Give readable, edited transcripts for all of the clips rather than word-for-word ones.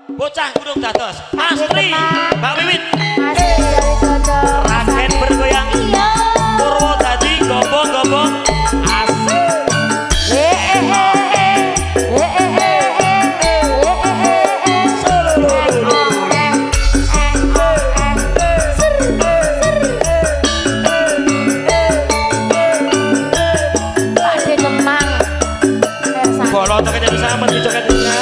Bocah gunung dados Astri Mbak Wiwit Astri dari Dodo Raden bergoyang Purwo dadi gombong-gombong asik Bolo toket jadi sambat di coketnya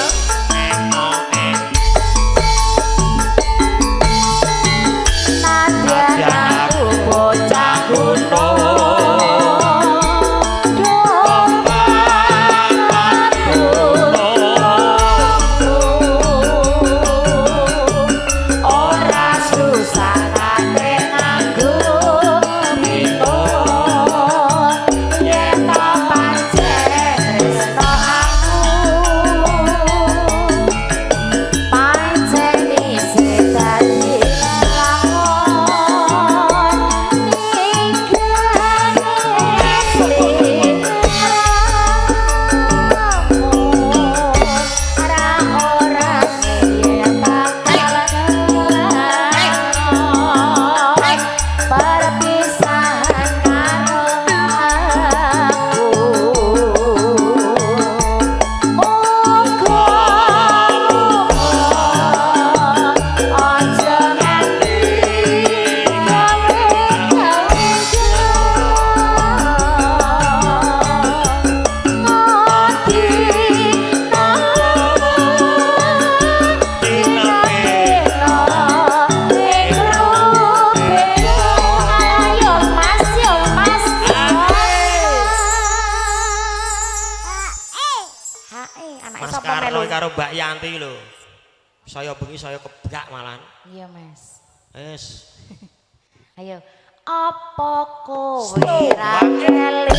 karo Mbak Yanti lho. Saya bengi saya kebak malan. Iya, Mas. Wes. Ayo. Apa kowe ra kelingan?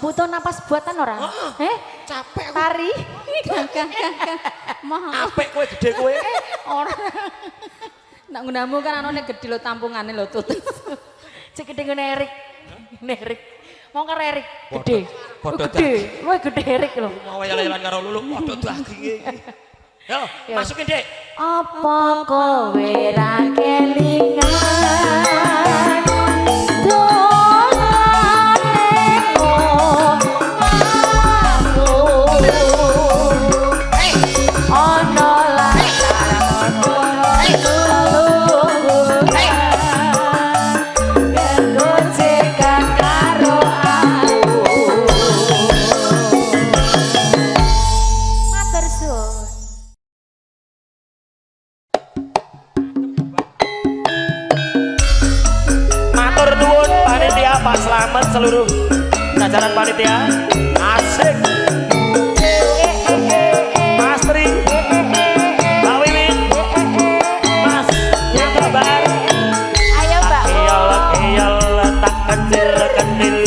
Butuh napas buatan orang. Capek tari. Mah apik kowe gede kowe. Ora. Nak ngundammu kan anone gede lo tampungane lo tutut. Cek gede ngene Erik. Erik. Mau karo Erik gede. Gede. Luwe gede Erik lho. Mau yalan karo lulu padha daginge iki. Yo, masukin, Dek. Apa kowe ra kelingan? Hey! Bapak selamat seluruh jajaran panitia. Asik. Mas Tri, Mbak Wiwin, Mas yang kabar? Ayo Mbak. Eyol tak kecil kecil.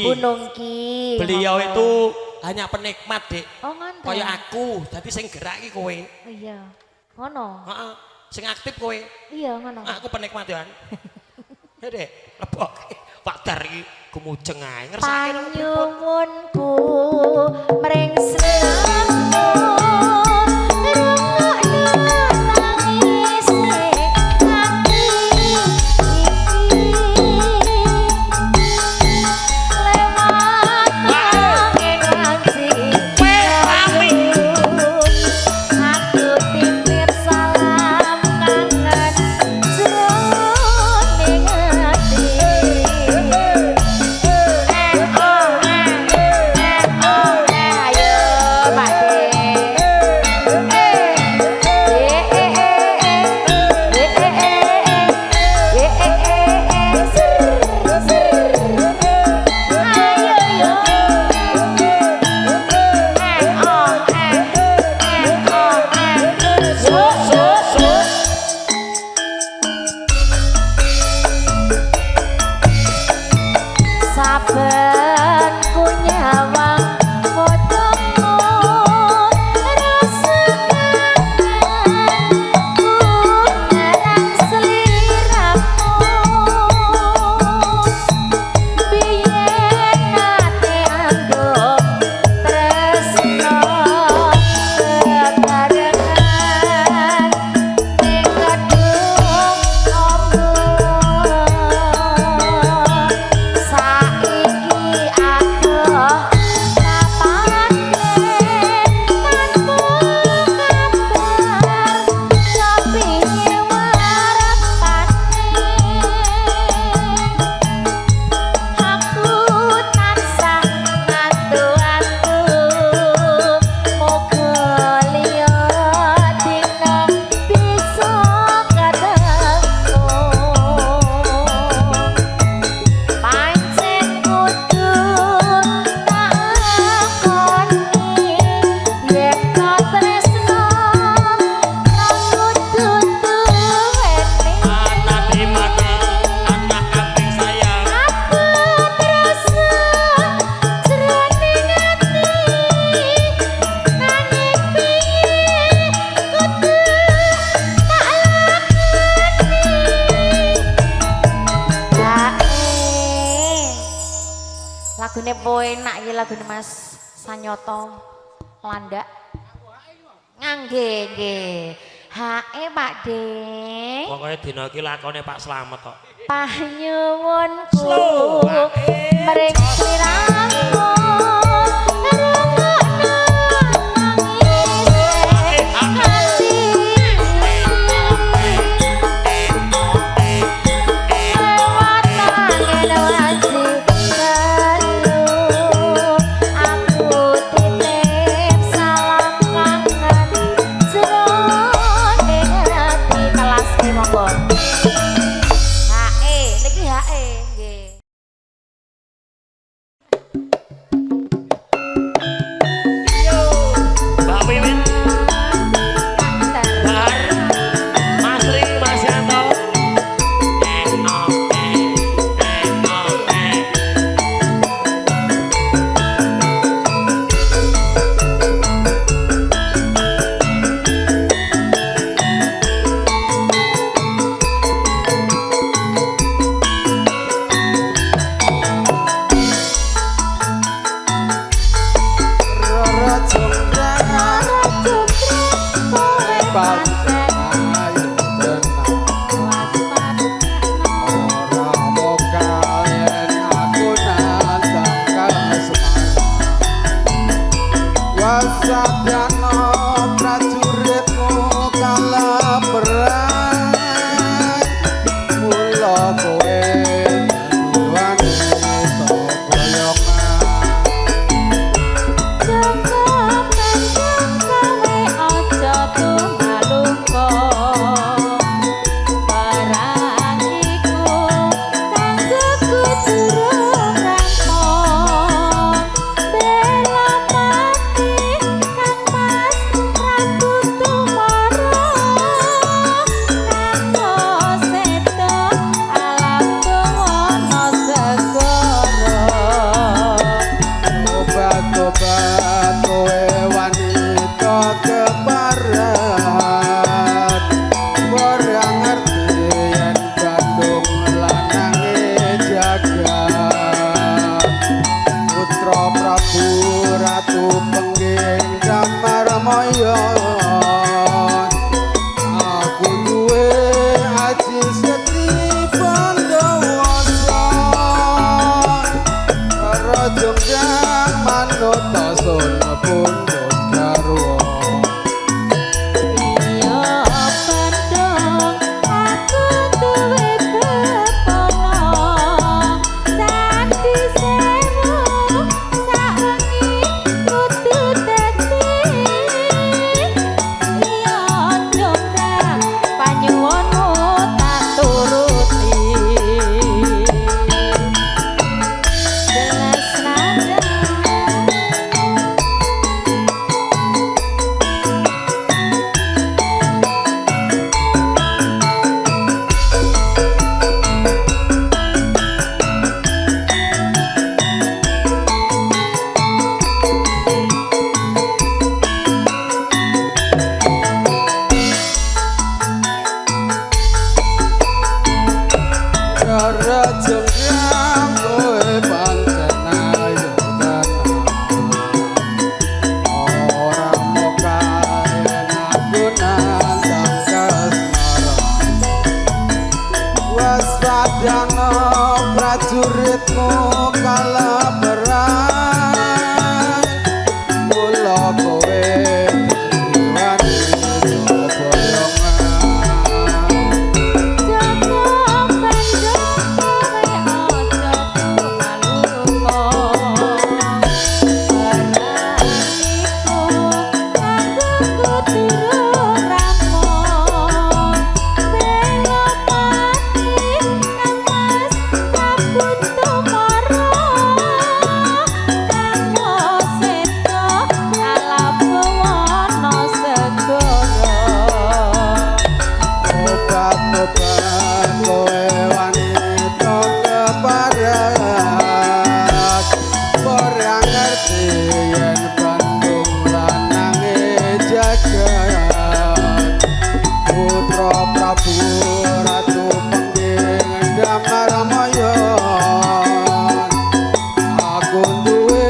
Bunungki. Beliau itu hanya penikmat, Dek. Oh, ngono. Kaya aku, dadi sing gerak iki kowe. Oh iya. Ngono. Heeh. Sing aktif kowe. Iya, ngono. Aku penikmat ya. Ya, Dek. Leboke. Pak Dar iki gumujeng ae ngersake panyuwunku mring sliramu. Lagune po enak iki lagune Mas Sanyoto Landak. Nggih, nggih. Hae Pak De. Pokoke dina iki lakone Pak Slamet kok. Panyuwunku Slowake, mring sliramu rungokno nangise Mbak Wiwit, Bar, Mas Ri, Mas Yanto. Wasadana prajuritmu kalaperan mula kowe duwane tokoyongan cukup kanjeng kowe aja tumalungko perang iku kanggo durung rampung bela mati kang mas Prabu Tumara kanggo sedo alam bawana segara obat-obat kowe wanita keparat ora ngerti yen Bandung lanange jagat putra Prabu Ratu Pengging Damarmaya aku duwe aji seti Pandawasa karo Jonggrang manut tasun pundhut garwa iya Bandung aku duwe bepono sandi sewu sawengi kudu dadi iya Jonggrang panyuwunmu tak turuti jelas nada karo Jonggrang kowe pancen ayu tenan ora mokaen aku nandang kasmaran waspadana prajuritmu kalaperan mula kowe duwane tokoyongan cukup kanjeng kowe aja tumalungko perang iku kanggo durung rampung bela mati kang mas Prabu Tumara kanggo sedo alam bawana segara obat-obat kowe wanita keparat ora ngerti yen Bandung lanange jagat putra Prabu Ratu Pengging Damarmaya aku duwe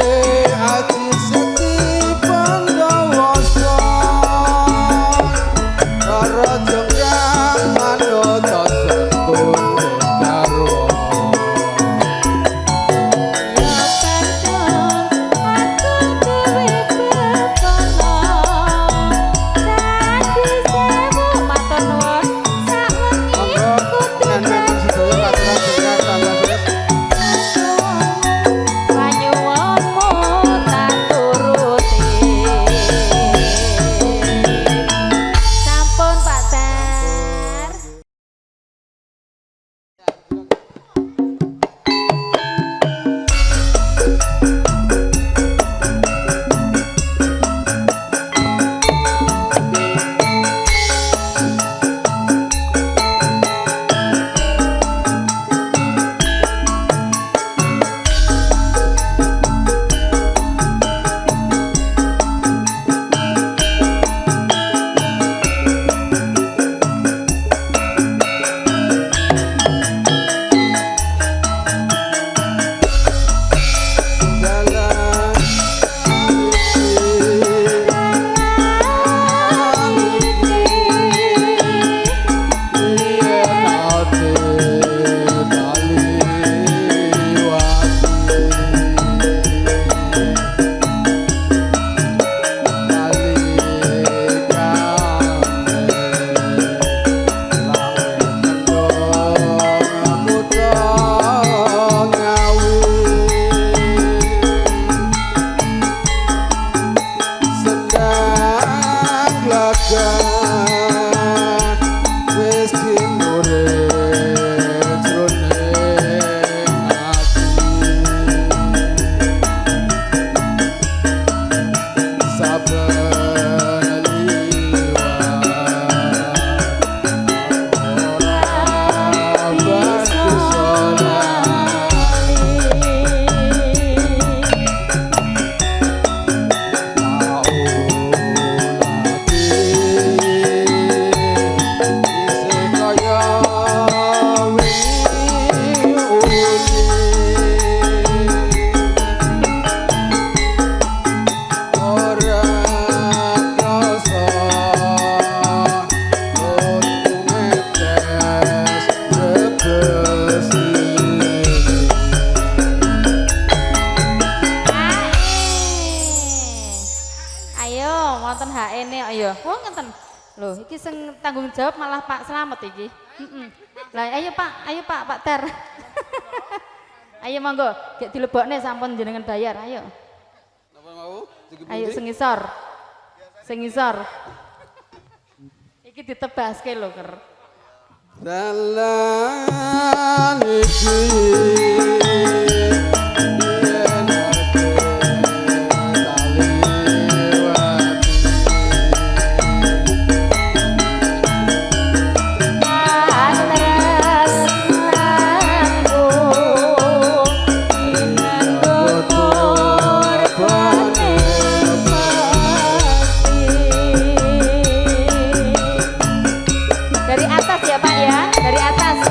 aji seti Pandawasa karo wonten HE-ne kok ya. Oh ngeten. Loh, iki sing tanggung jawab malah Pak Slamet iki. Heeh. Lah ayo Pak Ter. Ayo monggo, gek dilebokne sampun jenengan bayar, ayo. Napa mau? Ayo sing ngisor. Sing ngisor. Iki ditebaske lho, Ker. Dalan iki Dari atas ya Pak ya, dari atas.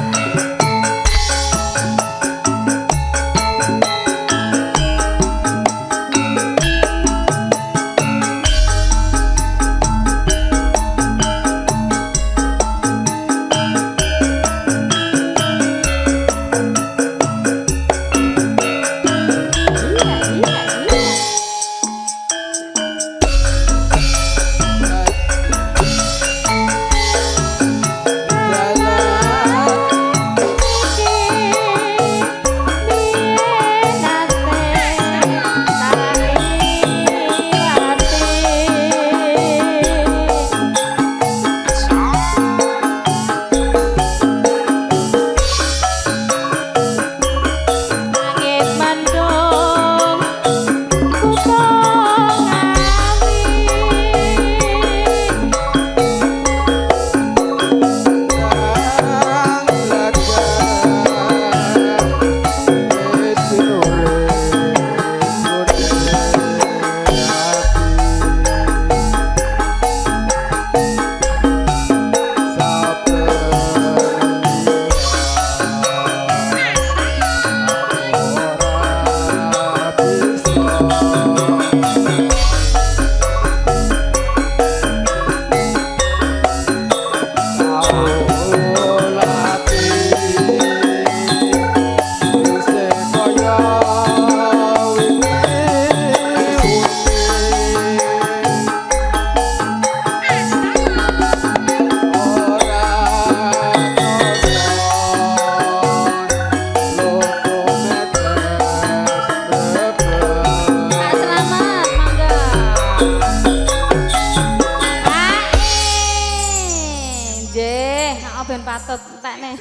ben patut entekne.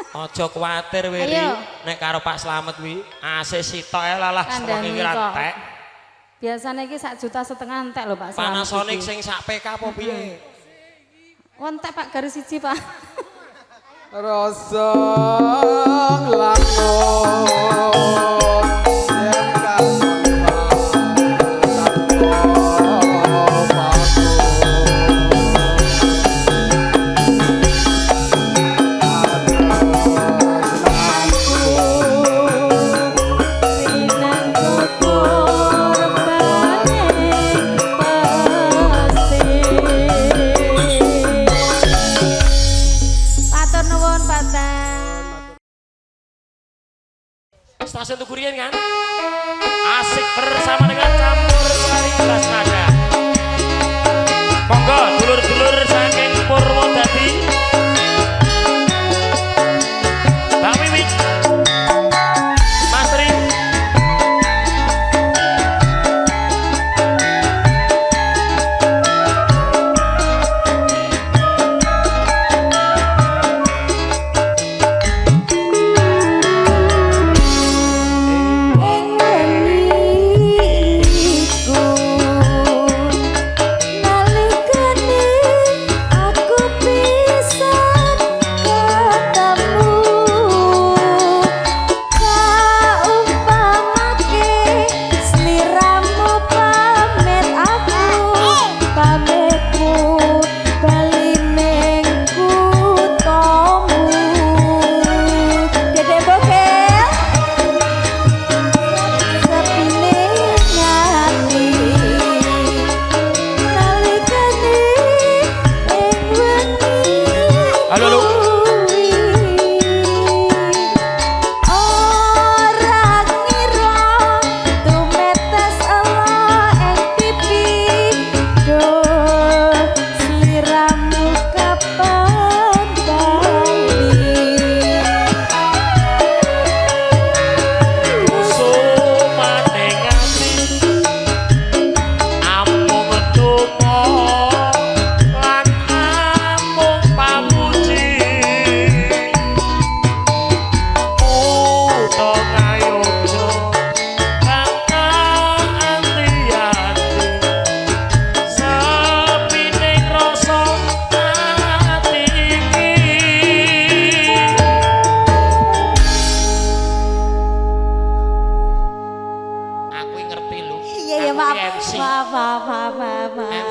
Aja kuwatir Wiri, nek karo Pak Slamet kuwi AC sitok ae lah semono iki ra entek. Biasane iki 1,5 juta entek lho Pak Slamet. Panasonic sing sak PK apa piye? Entek Pak garis 1 Pak. Rasa nglamun stasiun Tugurian kan? Asik bersama dengan campur sari kelas nada. Monggo dulur-dulur saking Purwodadi. Mbak Wiwi, Mas Ri.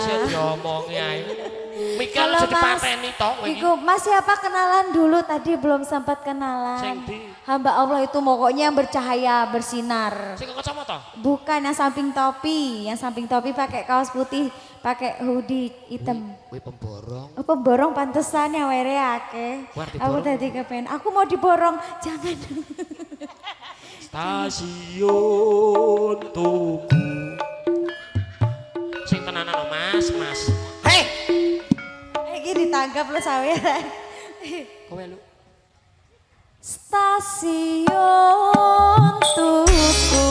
Sik diomongi ae. Mikir Halo, sing Mas. dipateni to kowe iki. Iku Mas siapa kenalan dulu tadi belum sempat Sing kenalan. di Hamba Allah itu pokoknya yang bercahaya, bersinar. sing kacamata. Bukan yang samping topi, pakai kaos putih, pakai hoodie hitam. Kuwi pemborong. Oh, pemborong pantesan ya were akeh. Wah, Aku diborong. tadi kepen. Aku mau diborong, jangan. Stasiun Tugu. Sing tenanan lho, Mas, Mas. Hei, Iki ditangkap lo saweran. kowe lu. Stasiun Tugu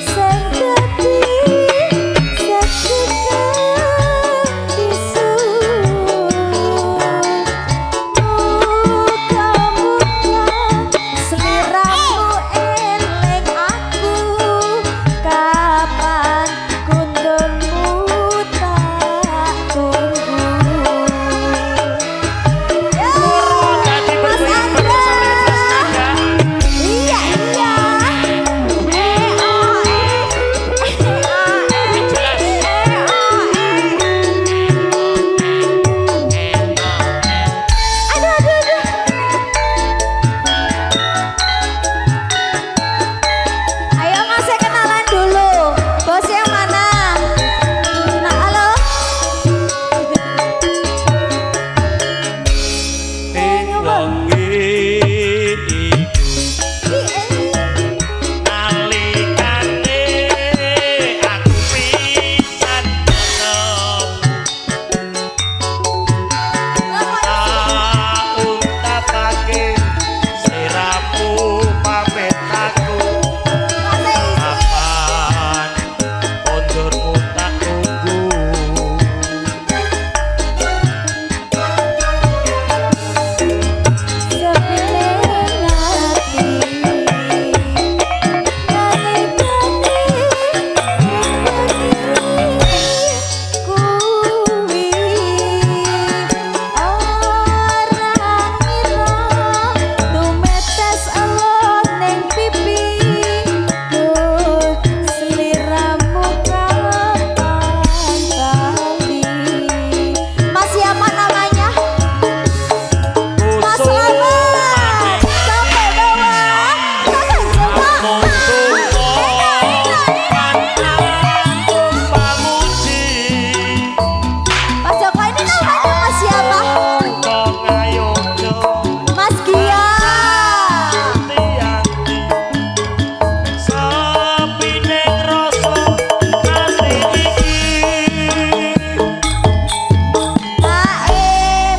sing dadi saksikan bisu muka-muka seliramu eling aku kapan kundunmu tak tunggu. Dadi Mas berbeda Andra. sama Tresnaga. Iya iya. Jelas. Aduh aduh aduh. Ayo Mas saya kenalan dulu. Bos yang mana? Nah, halo. Nalikane aku pisan untapake sliramu pamit aku kapan kondurmu tak tunggu. Mas siapa namanya? Mas Kusuk Selamat sampai bawah. Tahan coba. Mas Joko ini namanya Mas siapa? Mas Gia.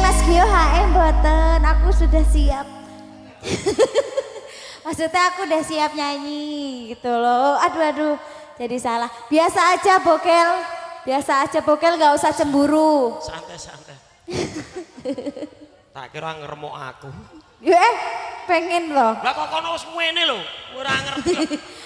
Mas Gio mboten, aku sudah siap. Maksudnya aku udah siap nyanyi gitu loh. Aduh aduh, jadi salah. Biasa aja bokel nggak usah cemburu. Santai. Tak kira ngeremuk aku. Pengen loh. Lah kok kono wis ngene lho, ora ngerti.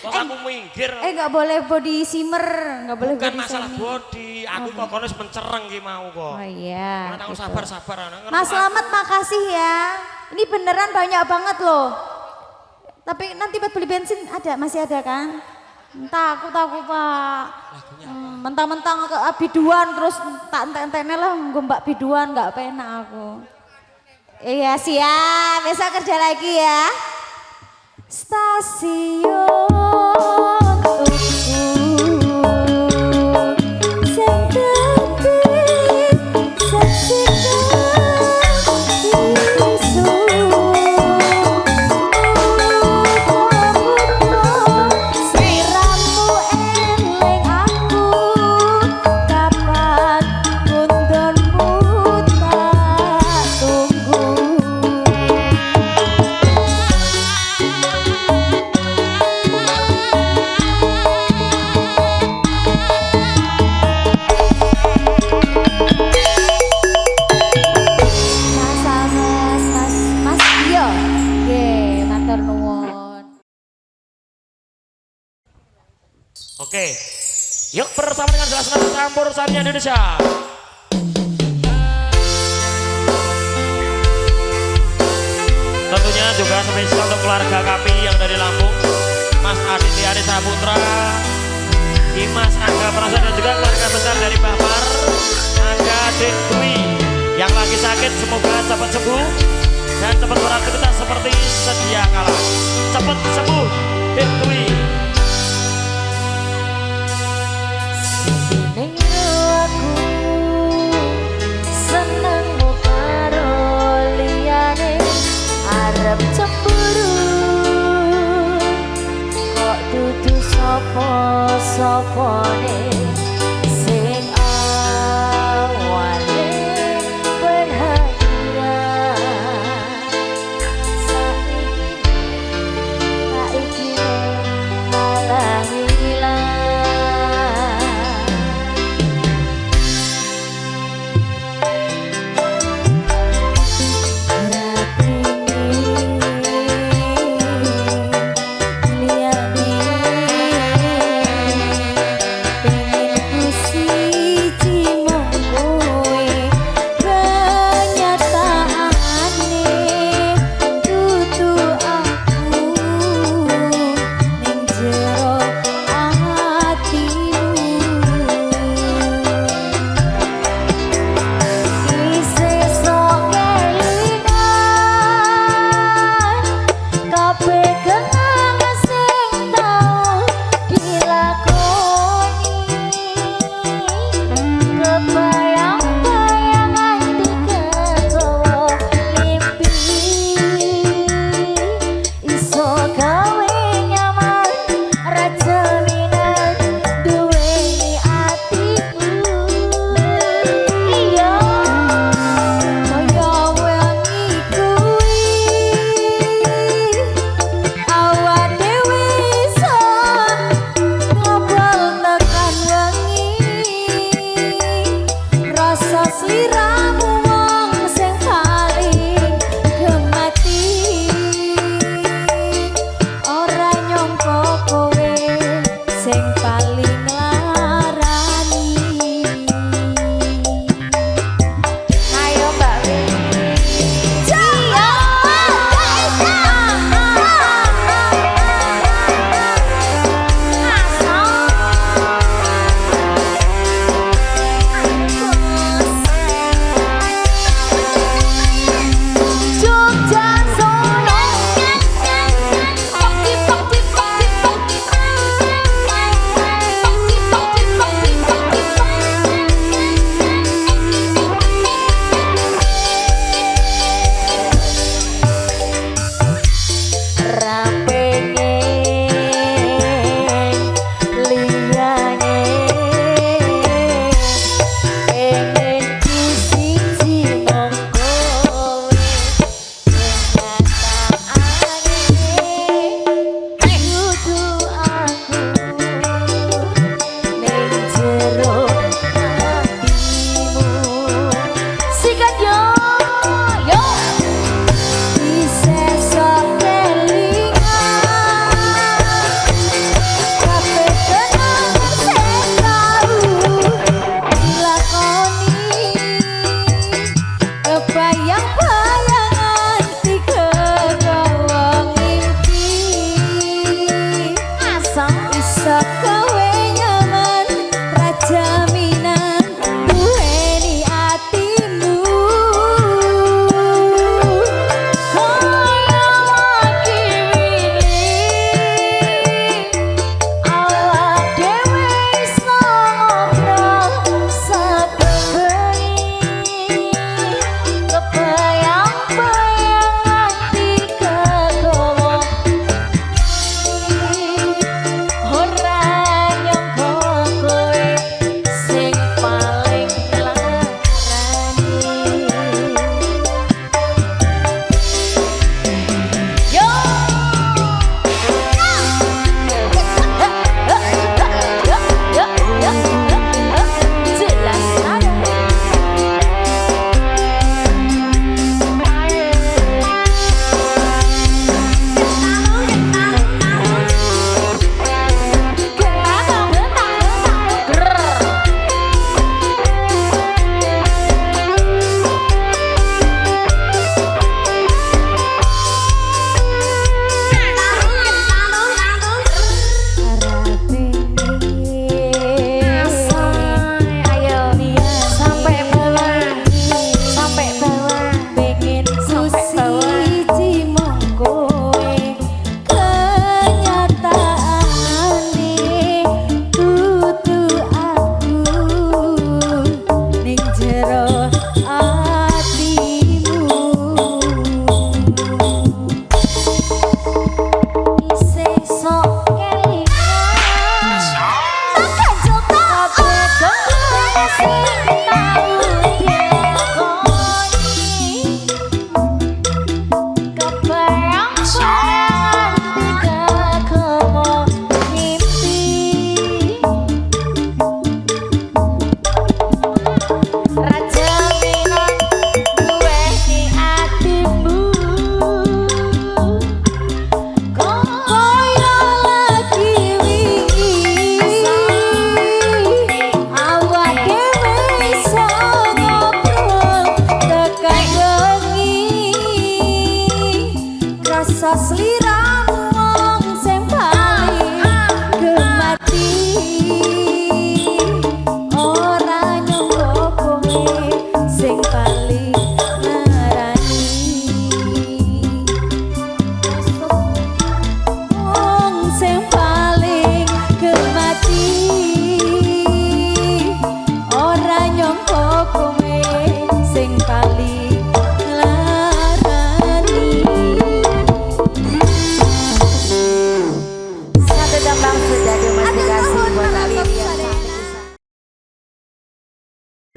Kok aku minggir. Nggak boleh body simmer, nggak boleh Bukan body masalah shaming. body, aku kok kono wis mencereng ki mau kok. Oh iya. Mana tahu gitu. sabar ana ngeremuk Mas aku. Selamat makasih ya. Ini beneran banyak banget loh. Tapi nanti buat beli bensin masih ada kan? Entah aku tahu Pak. Mentang-mentang ke biduan terus tak enten-entene lah nggo Mbak biduan nggak penak aku. Iya siap, besok kerja lagi ya. Stasiun Tugu sing dadi saksikan bisu sliramu eling aku kapan kundunmu tak tunggu. Mas Dio, nggih matur nuwun. Oke. Yuk bersama dengan jelas campur sari Indonesia. Tentunya juga spesial untuk keluarga kami yang dari Lampung, Mas Aditya Arisa Putra, Dimas Angga Prasa dan juga keluarga sakit semoga cepat sembuh dan cepat beraktivitas seperti sedia kala. Cepat sembuh, Bitwi. Ning aku seneng karo liyane arep cemburu kok dudu sapa-sapane sing awale berhadiah saiki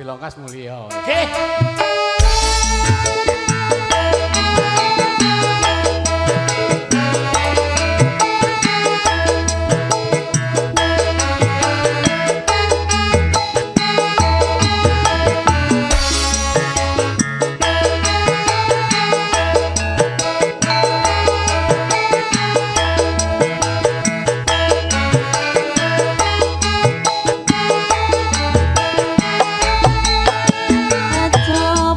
Longkas mulia. Oke. Aja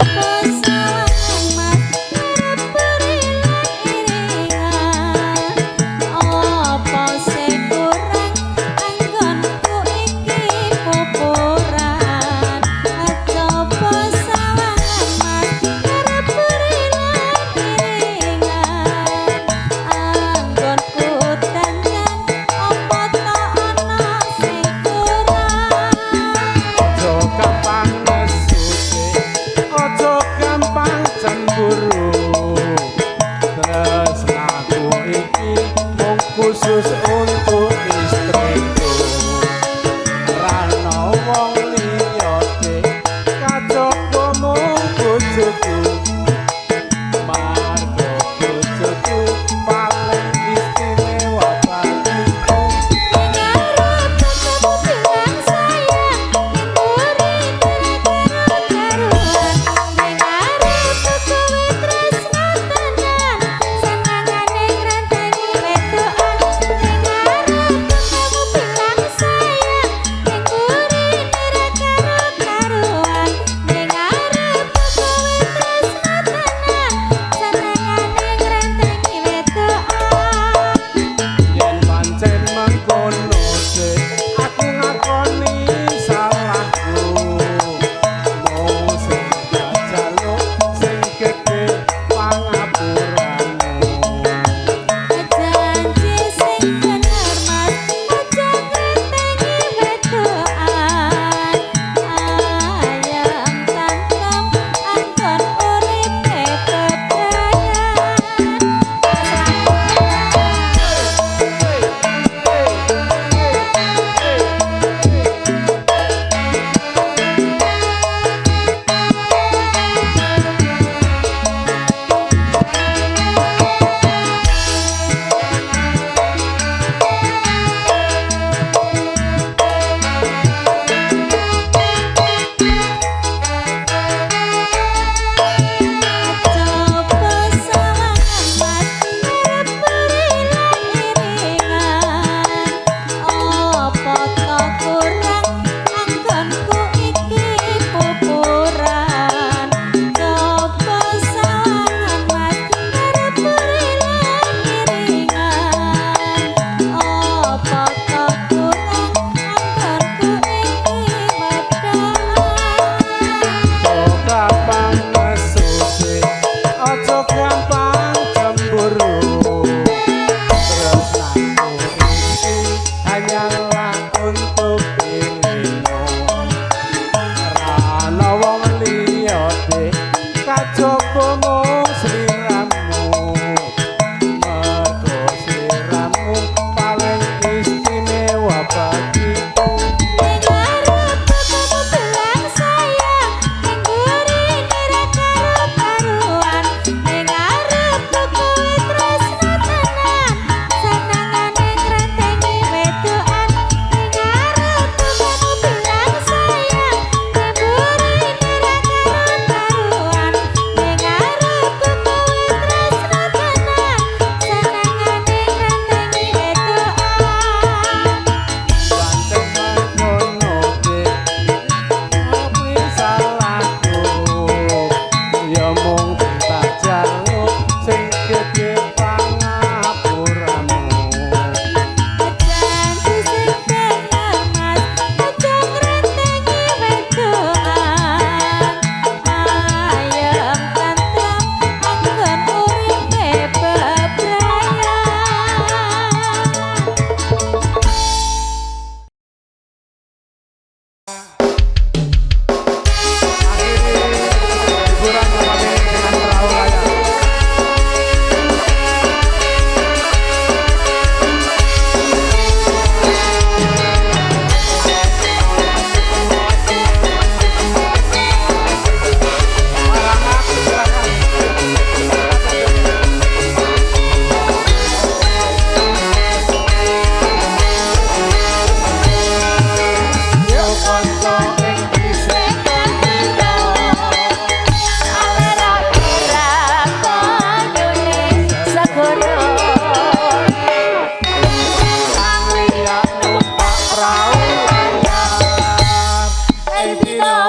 dino